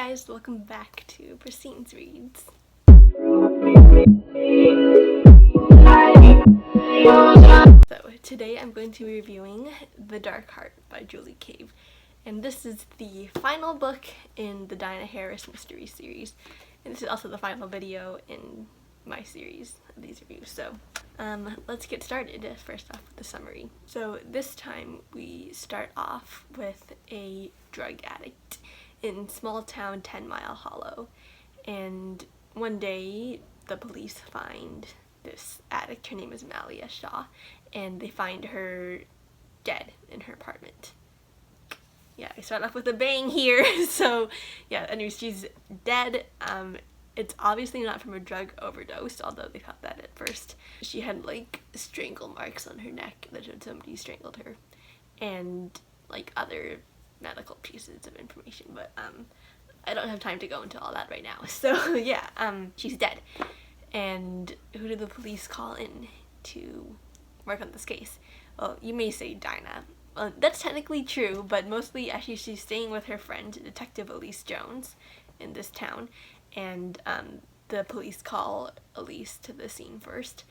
guys, welcome back to Pristine's Reads. So today I'm going to be reviewing The Dark Heart by Julie Cave, and this is the final book in the Dinah Harris mystery series, and this is also the final video in my series of these reviews. So let's get started. First off with the summary. So this time we start off with a drug addict in small town 10 Mile Hollow, and one day the police find this addict. Her name is Malia Shaw, and they find her dead in her apartment. Yeah, I start off with a bang here. So yeah, anyways, she's dead. It's obviously not from a drug overdose, although they thought that at first. She had like strangle marks on her neck that showed somebody strangled her, and like other medical pieces of information, but I don't have time to go into all that right now. So yeah, she's dead. And who did the police call in to work on this case? Well, you may say Dinah. Well, that's technically true, but mostly actually she's staying with her friend, Detective Elise Jones, in this town, and the police call Elise to the scene first,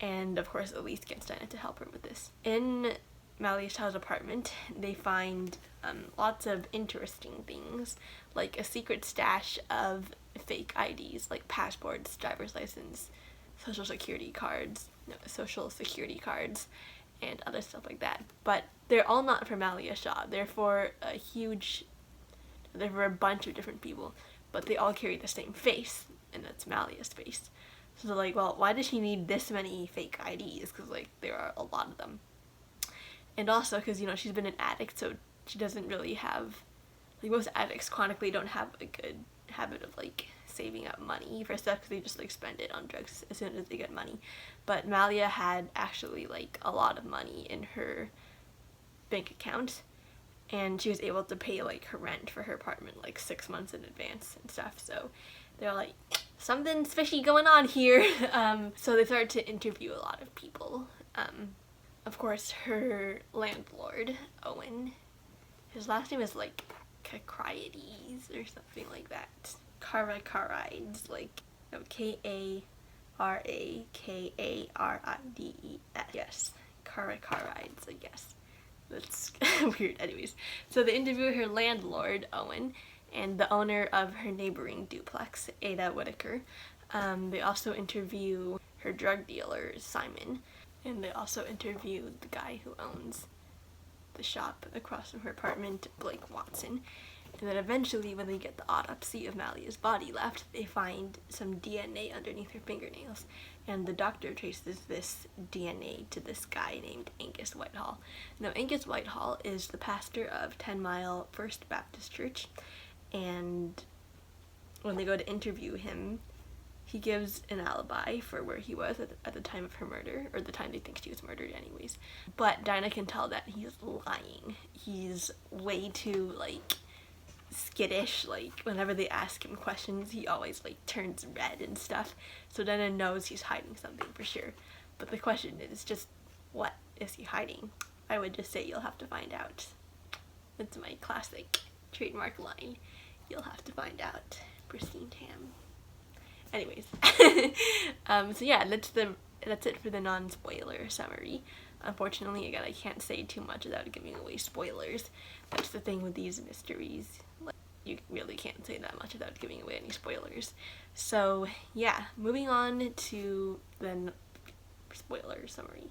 and of course Elise gets Dinah to help her with this. In Malia Shaw's apartment, they find lots of interesting things, like a secret stash of fake IDs, like passports, driver's license, social security cards, and other stuff like that. But they're all not for Malia Shaw. They're for a bunch of different people, but they all carry the same face, and that's Malia's face. So they're like, well, why does she need this many fake IDs? Because like there are a lot of them. And also because, you know, she's been an addict, so she doesn't really have, like most addicts chronically don't have a good habit of like saving up money for stuff, because they just like spend it on drugs as soon as they get money. But Malia had actually like a lot of money in her bank account, and she was able to pay like her rent for her apartment like 6 months in advance and stuff. So they're like, something's fishy going on here. So they started to interview a lot of people. Of course, her landlord, Owen, his last name is like Kakarides or something like that. Karakarides, like Karakarides. Yes, Karakarides, I guess. That's weird. Anyways, so they interview her landlord, Owen, and the owner of her neighboring duplex, Ada Whitaker. They also interview her drug dealer, Simon, and they also interview the guy who owns the shop across from her apartment, Blake Watson. And then eventually, when they get the autopsy of Malia's body left, they find some DNA underneath her fingernails, and the doctor traces this DNA to this guy named Angus Whitehall. Now, Angus Whitehall is the pastor of 10 Mile First Baptist Church, and when they go to interview him, he gives an alibi for where he was at the time of her murder, or the time they think she was murdered anyways. But Dinah can tell that he's lying. He's way too, like, skittish. Like, whenever they ask him questions, he always, like, turns red and stuff. So Dinah knows he's hiding something for sure. But the question is just, what is he hiding? I would just say you'll have to find out. That's my classic trademark line. You'll have to find out. Pristine Tam. Anyways, so yeah, that's it for the non-spoiler summary. Unfortunately, again, I can't say too much without giving away spoilers. That's the thing with these mysteries. Like, you really can't say that much without giving away any spoilers. So yeah, moving on to the spoiler summary.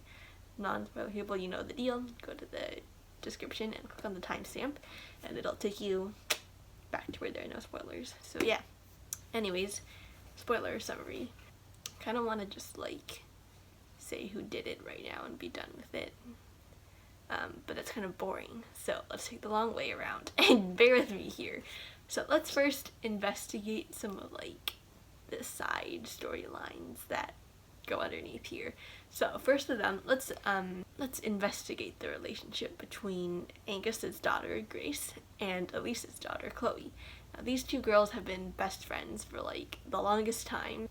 Non-spoiler people, you know the deal. Go to the description and click on the timestamp, and it'll take you back to where there are no spoilers. So yeah, anyways, spoiler summary. Kind of want to just like say who did it right now and be done with it, but that's kind of boring, so let's take the long way around and bear with me here. So let's first investigate some of like the side storylines that go underneath here. So first of them, let's investigate the relationship between Angus's daughter Grace and Elise's daughter Chloe. Now, these two girls have been best friends for like the longest time.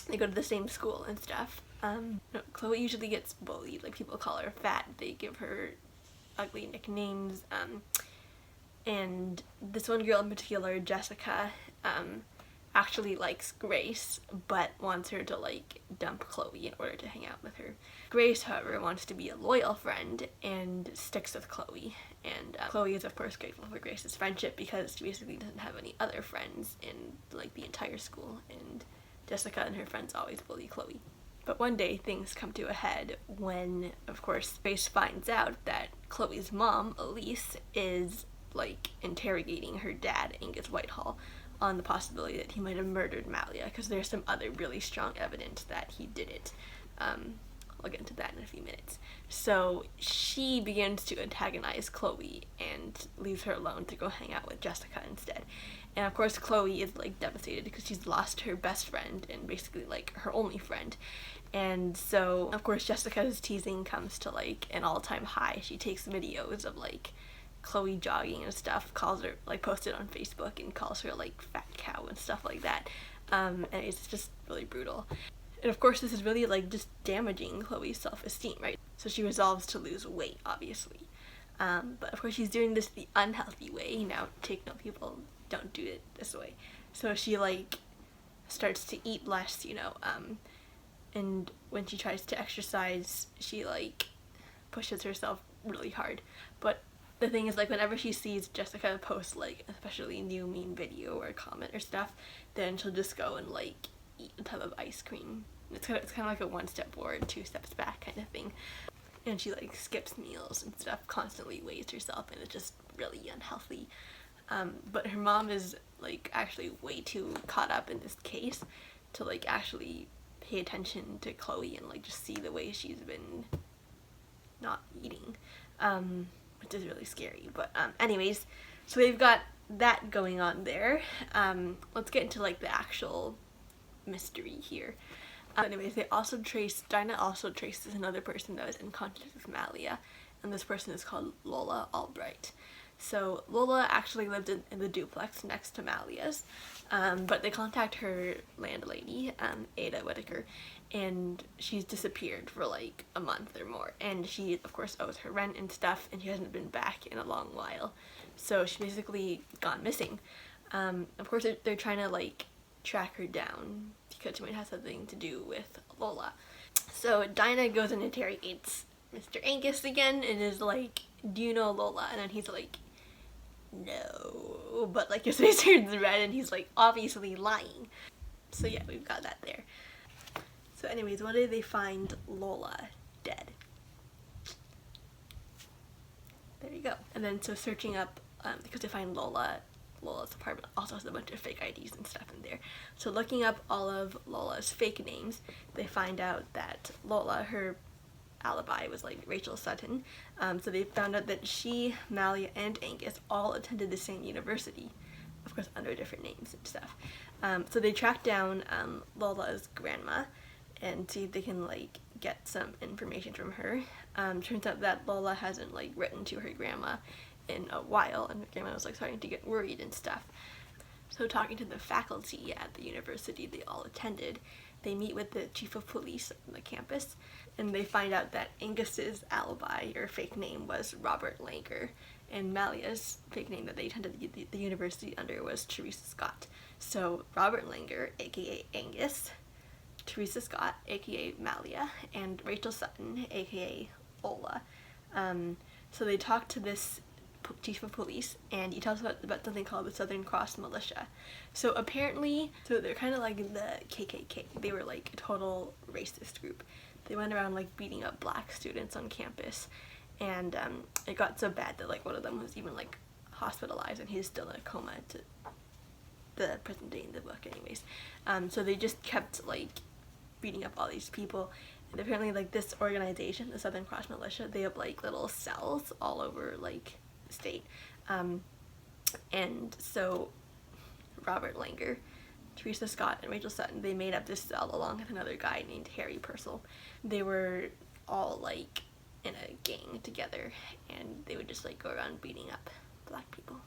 They go to the same school and stuff. Chloe usually gets bullied. Like, people call her fat. They give her ugly nicknames. And this one girl in particular, Jessica, actually likes Grace, but wants her to like dump Chloe in order to hang out with her. Grace, however, wants to be a loyal friend and sticks with Chloe. And Chloe is of course grateful for Grace's friendship because she basically doesn't have any other friends in like the entire school, and Jessica and her friends always bully Chloe. But one day things come to a head when, of course, Grace finds out that Chloe's mom, Elise, is like interrogating her dad, Angus Whitehall, on the possibility that he might have murdered Malia, because there's some other really strong evidence that he did it. I'll get into that in a few minutes. So she begins to antagonize Chloe and leaves her alone to go hang out with Jessica instead. And of course Chloe is like devastated because she's lost her best friend and basically like her only friend. And so of course Jessica's teasing comes to like an all-time high. She takes videos of like Chloe jogging and stuff, calls her, like, posts it on Facebook and calls her like fat cow and stuff like that. And it's just really brutal. And of course this is really like just damaging Chloe's self-esteem, right? So she resolves to lose weight, obviously. But of course she's doing this the unhealthy way. Now take note, people, don't do it this way. So she like starts to eat less, you know, and when she tries to exercise, she like pushes herself really hard. But the thing is, like, whenever she sees Jessica post like especially new mean video or comment or stuff, then she'll just go and like eat a tub of ice cream. It's kind of like a one step forward, two steps back kind of thing. And she like skips meals and stuff, constantly weighs herself, and it's just really unhealthy. But her mom is like actually way too caught up in this case to like actually pay attention to Chloe and like just see the way she's been not eating, which is really scary. But anyways, so they've got that going on there. Let's get into like the actual mystery here. Anyways, Dinah also traces another person that was in contact with Malia, and this person is called Lola Albright. So Lola actually lived in the duplex next to Malia's, but they contact her landlady, Ada Whitaker, and she's disappeared for like a month or more, and she of course owes her rent and stuff, and she hasn't been back in a long while, so she's basically gone missing. Of course they're trying to like track her down because she might have something to do with Lola. So Dinah goes and interrogates Mr. Angus again and is like, do you know Lola? And then he's like, no, but like his face turns red and he's like obviously lying. So yeah, we've got that there. So anyways, what did they find Lola dead? There you go. And then so searching up, because they find Lola's apartment also has a bunch of fake IDs and stuff in there. So looking up all of Lola's fake names, they find out that Lola, her alibi was like Rachel Sutton. So they found out that she, Malia, and Angus all attended the same university, of course under different names and stuff. So they tracked down Lola's grandma and see if they can like get some information from her. Turns out that Lola hasn't like written to her grandma in a while, and her grandma was like starting to get worried and stuff. So talking to the faculty at the university they all attended, they meet with the chief of police on the campus, and they find out that Angus's alibi or fake name was Robert Langer, and Malia's fake name that they attended the university under was Teresa Scott. So Robert Langer, aka Angus, Teresa Scott, aka Malia, and Rachel Sutton, aka Ola. So they talked to this chief of police, and he tells us about something called the Southern Cross Militia. So apparently, so they're kind of like the KKK. They were like a total racist group. They went around like beating up black students on campus, and it got so bad that like one of them was even like hospitalized, and he's still in a coma to the present day in the book anyways. So they just kept like beating up all these people, and apparently like this organization, the Southern Cross Militia, they have like little cells all over like the state, and so Robert Langer, Teresa Scott, and Rachel Sutton, they made up this cell along with another guy named Harry Purcell. They were all like in a gang together, and they would just like go around beating up black people.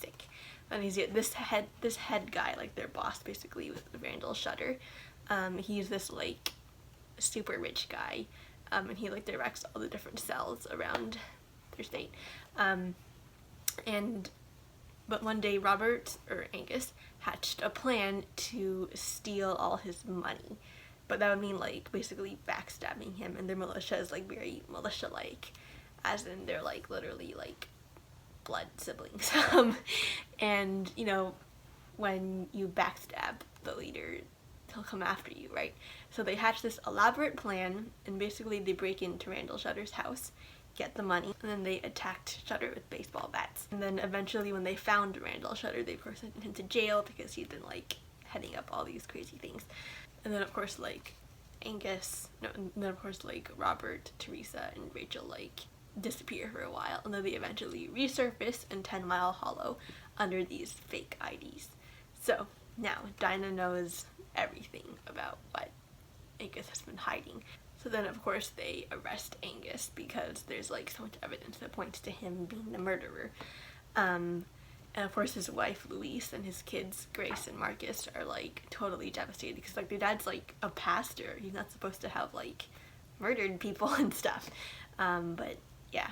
Sick. And this head guy, like their boss basically, was Randall Shutter. He's this like super rich guy, and he like directs all the different cells around their state. But one day Angus hatched a plan to steal all his money. But that would mean like basically backstabbing him, and their militia is like very militia-like, as in they're like literally like blood siblings. And you know, when you backstab the leader, he'll come after you, right? So they hatch this elaborate plan, and basically they break into Randall Shutter's house, get the money, and then they attacked Shutter with baseball bats. And then eventually when they found Randall Shutter, they sent him to jail because he'd been like heading up all these crazy things. And then of course like Robert, Teresa, and Rachel like disappear for a while, and then they eventually resurface in 10 Mile Hollow under these fake IDs. So now Dinah knows everything about what Angus has been hiding. So then of course they arrest Angus because there's like so much evidence that points to him being the murderer. And of course his wife Louise and his kids Grace and Marcus are like totally devastated because like their dad's like a pastor. He's not supposed to have like murdered people and stuff. But yeah,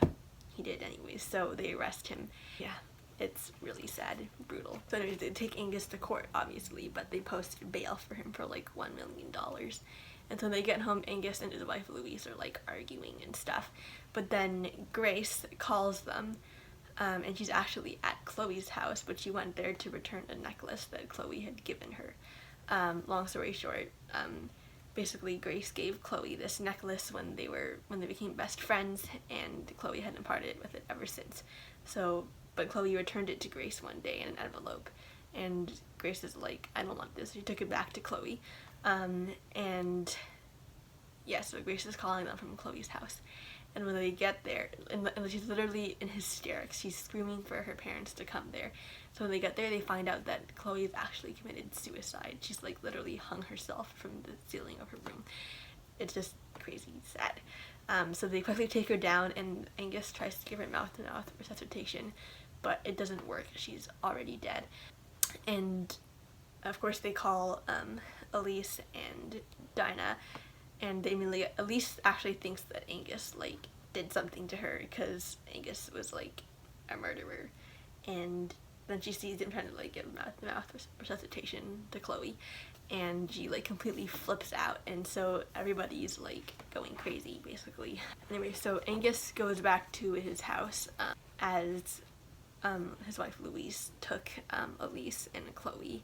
he did anyways, so they arrest him. Yeah, it's really sad, brutal. So anyways, they take Angus to court, obviously, but they posted bail for him for like $1 million. And so they get home, Angus and his wife Louise are like arguing and stuff. But then Grace calls them, and she's actually at Chloe's house, but she went there to return a necklace that Chloe had given her. Long story short, basically Grace gave Chloe this necklace when they became best friends, and Chloe hadn't parted with it ever since. So, but Chloe returned it to Grace one day in an envelope, and Grace is like, I don't want this. She took it back to Chloe, and yeah, so Grace is calling them from Chloe's house. And when they get there, and she's literally in hysterics, she's screaming for her parents to come there. So when they get there, they find out that Chloe's actually committed suicide. She's like literally hung herself from the ceiling of her room. It's just crazy sad. So they quickly take her down, and Angus tries to give her mouth-to-mouth resuscitation, but it doesn't work. She's already dead. And of course they call Elise and Dinah, and they immediately, Elise actually thinks that Angus like did something to her because Angus was like a murderer, and then she sees him trying to like give mouth-to-mouth resuscitation to Chloe, and she like completely flips out, and so everybody's like going crazy basically. Anyway, so Angus goes back to his house as his wife Louise took Elise and Chloe,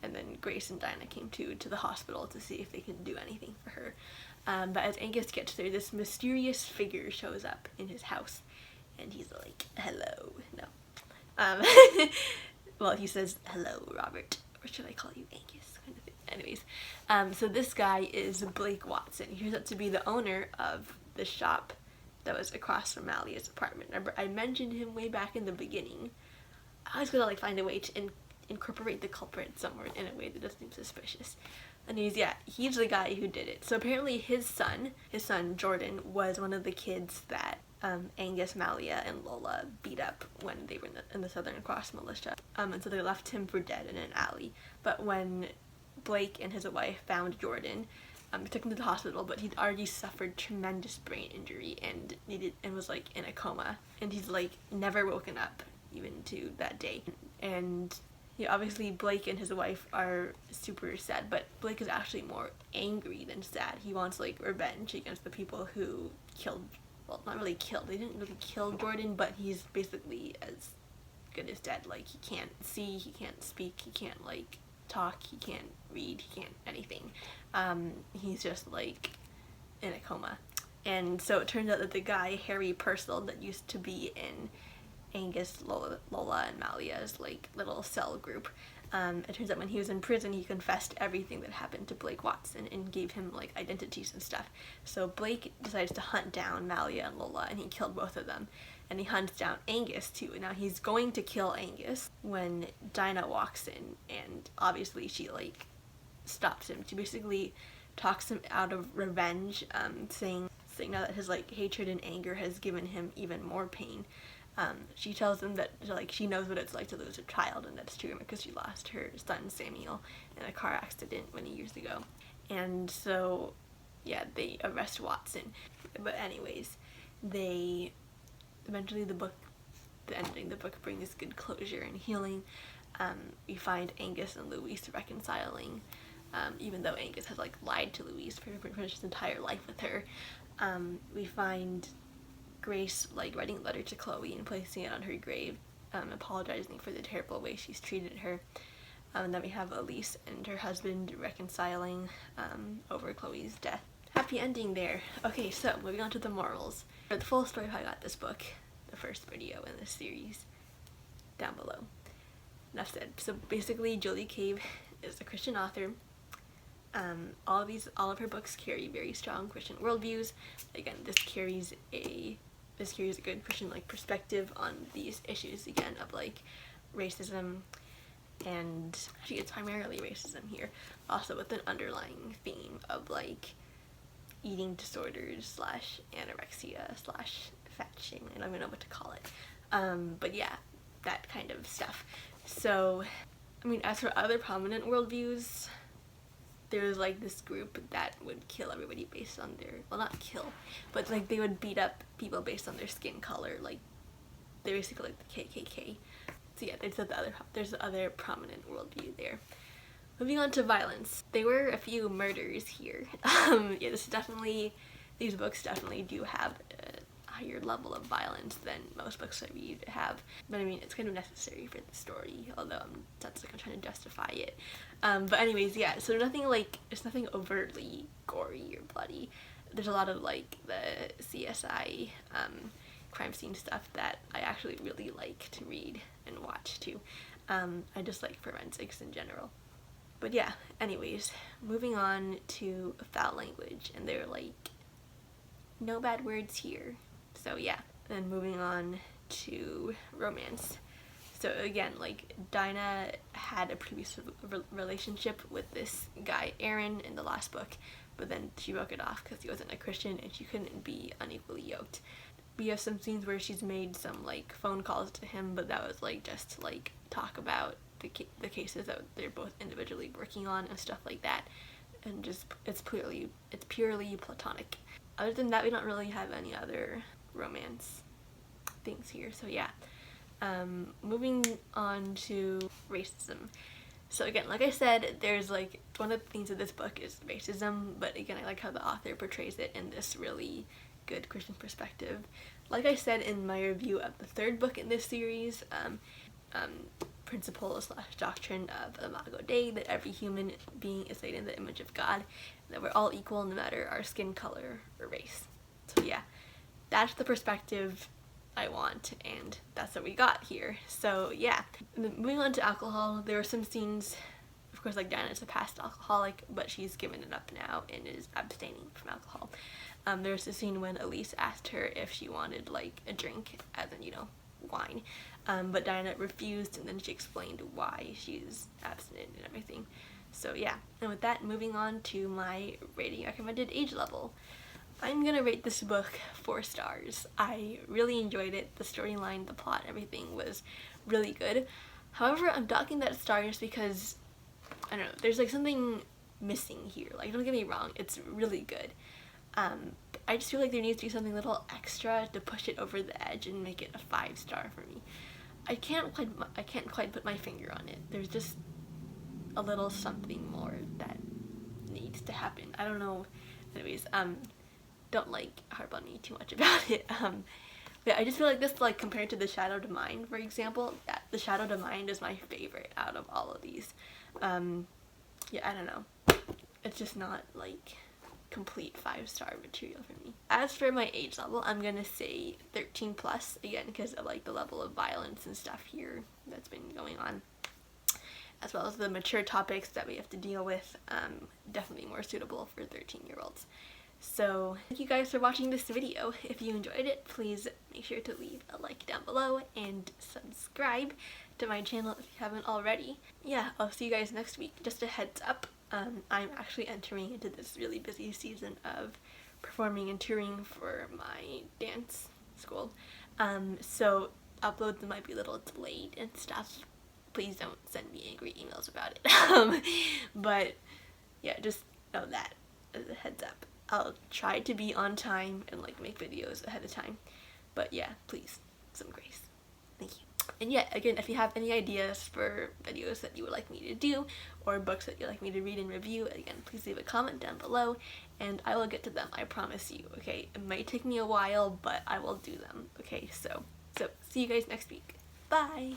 and then Grace and Dinah came to the hospital to see if they could do anything for her. But as Angus gets there, this mysterious figure shows up in his house, and he's like, hello. No. Well, he says, hello, Robert. Or should I call you Angus? Kind of thing. Anyways, so this guy is Blake Watson. He turns out to be the owner of the shop that was across from Malia's apartment. Remember, I mentioned him way back in the beginning. I was gonna like find a way to incorporate the culprit somewhere in a way that doesn't seem suspicious. And he's the guy who did it. So apparently his son Jordan, was one of the kids that Angus, Malia, and Lola beat up when they were in the Southern Cross militia. And so they left him for dead in an alley. But when Blake and his wife found Jordan, they took him to the hospital, but he'd already suffered tremendous brain injury and was like in a coma. And he's like never woken up even to that day. And yeah, obviously Blake and his wife are super sad, but Blake is actually more angry than sad. He wants like revenge against the people who killed, well, not really killed, they didn't really kill Jordan, but he's basically as good as dead. Like, he can't see, he can't speak, he can't like talk, he can't read, he can't anything. He's just like in a coma. And so it turns out that the guy, Harry Purcell, that used to be in Angus, Lola, and Malia's like little cell group, it turns out when he was in prison, he confessed everything that happened to Blake Watson and gave him like identities and stuff. So Blake decides to hunt down Malia and Lola, and he killed both of them. And he hunts down Angus too. Now he's going to kill Angus when Dinah walks in, and obviously she like stops him. She basically talks him out of revenge, saying now that his like hatred and anger has given him even more pain. She tells him that like she knows what it's like to lose a child, and that's true because she lost her son Samuel in a car accident many years ago. And so yeah, they arrest Watson. But anyways, eventually the book the ending of the book brings good closure and healing. We find Angus and Louise reconciling, even though Angus has like lied to Louise for pretty much his entire life with her. We find Grace like writing a letter to Chloe and placing it on her grave, apologizing for the terrible way she's treated her. And then we have Elise and her husband reconciling over Chloe's death. Happy ending there. Okay, so moving on to the morals. For the full story of how I got this book, the first video in this series, down below. Enough said. So basically, Julie Cave is a Christian author. All of her books carry very strong Christian worldviews. Again, this carries a good Christian like perspective on these issues again of like racism, and actually it's primarily racism here, also with an underlying theme of like eating disorders slash anorexia slash fat shaming. I don't even know what to call it, but yeah, that kind of stuff. So I mean, as for other prominent worldviews, there's like this group that would kill everybody based on their, well, not kill, but like they would beat up people based on their skin color, like they're basically like the KKK. So yeah, there's the other prominent worldview there. Moving on to violence, there were a few murders here. Yeah, these books definitely do have a higher level of violence than most books I read have. But I mean, it's kind of necessary for the story, although that's like I'm trying to justify it. But anyways, yeah, so it's nothing overtly gory or bloody. There's a lot of like the CSI crime scene stuff that I actually really like to read and watch too. I just like forensics in general. But yeah, anyways, moving on to foul language, and they're like, no bad words here. So yeah, and moving on to romance. So again, like Dinah had a previous relationship with this guy Aaron in the last book, but then she broke it off because he wasn't a Christian and she couldn't be unequally yoked. We have some scenes where she's made some like phone calls to him, but that was like just to like talk about the cases that they're both individually working on and stuff like that, and just it's purely platonic. Other than that, we don't really have any other romance things here. So yeah, moving on to racism. So again, like I said, there's like one of the themes of this book is racism, but again, I like how the author portrays it in this really good Christian perspective. Like I said in my review of the third book in this series, principle / doctrine of Imago Dei, that every human being is made in the image of God, that we're all equal no matter our skin color or race. So yeah, that's the perspective I want, and that's what we got here. So yeah, moving on to alcohol, there were some scenes, of course, like Diana's a past alcoholic, but she's given it up now and is abstaining from alcohol. There's a scene when Elise asked her if she wanted like a drink, as in, you know, wine, but Diana refused, and then she explained why she's abstinent and everything. So yeah, and with that, moving on to my rating recommended age level. I'm gonna rate this book 4 stars. I really enjoyed it. The storyline, the plot, everything was really good. However, I'm docking that star just because, I don't know, there's like something missing here. Like, don't get me wrong, it's really good. I just feel like there needs to be something a little extra to push it over the edge and make it a 5 star for me. I can't quite put my finger on it. There's just a little something more that needs to happen. I don't know. Anyways, don't like harp on me too much about it. But I just feel like this, like compared to The Shadow to Mine, for example, The Shadow to Mine is my favorite out of all of these. Yeah, I don't know. It's just not like complete 5-star material for me. As for my age level, I'm gonna say 13 plus, again, because of like the level of violence and stuff here that's been going on, as well as the mature topics that we have to deal with. Definitely more suitable for 13-year-olds. So thank you guys for watching this video. If you enjoyed it, please make sure to leave a like down below and subscribe to my channel if you haven't already. Yeah, I'll see you guys next week. Just a heads up, I'm actually entering into this really busy season of performing and touring for my dance school. So uploads might be a little delayed and stuff. Please don't send me angry emails about it. But yeah, just know that as a heads up. I'll try to be on time and like make videos ahead of time. But yeah, please, some grace. Thank you. And yeah, again, if you have any ideas for videos that you would like me to do, or books that you'd like me to read and review, again, please leave a comment down below, and I will get to them, I promise you, okay? It might take me a while, but I will do them, okay? So see you guys next week. Bye!